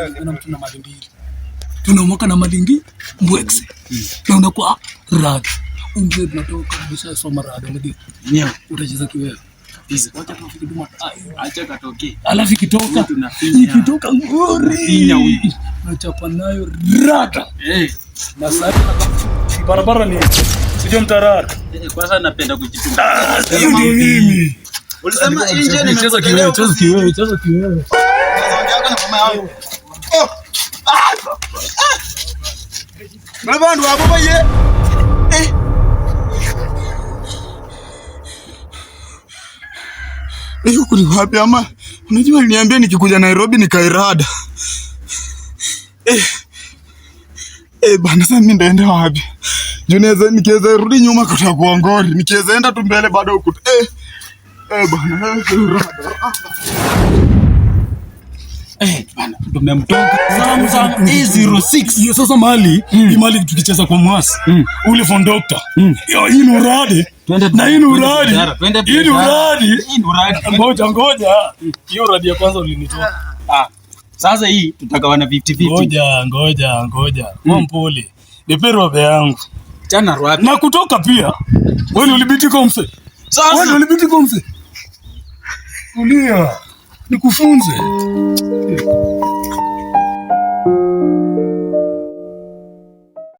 na mtu na malindi. Tunamoka na malindi mbwekse. Na unakuwa rada. Umbe tunatoka kisha soma rada ndio. Ndio utacheza kiwewe. Hizi wacha tufike duma. Acha katoke. Alafu ikitoka ikitoka ngori. Nachapa nayo rada. Na sasa barabara ni sio mtarara. Kwanza napenda kujitunga. Hiyo ndio mimi. Ulisema nje nimecheza kiwewe, cheza kiwewe, cheza kiwewe. Unaongea na mama yao. Mwanangu hapo baye. Huku ni wapi ama? Unajua niliambia nikikuja Nairobi nikairada. Bana sasa mimi ndaenda wapi? Junaweza nikiweza rudi nyuma kutakuwa ngori. Nikiweza enda tu mbele bado huko. Bana bana tumemtoka Samsung A06. Hiyo sasa mali ni mali tukicheza kwa mwasi ule von doctor. Hiyo ni uradi. Na hii ni uradi. Hii ni uradi. Ngoja. Hiyo uradi ya kwanza ulinitoa. Sasa hii tutagawana 50-50. Ngoja. Mpole. Nipe robe yangu. Chana robe. Na kutoka pia. Wewe ulibitika umse. Sasa wewe ulibitika umse. Ulia. Nikufunze.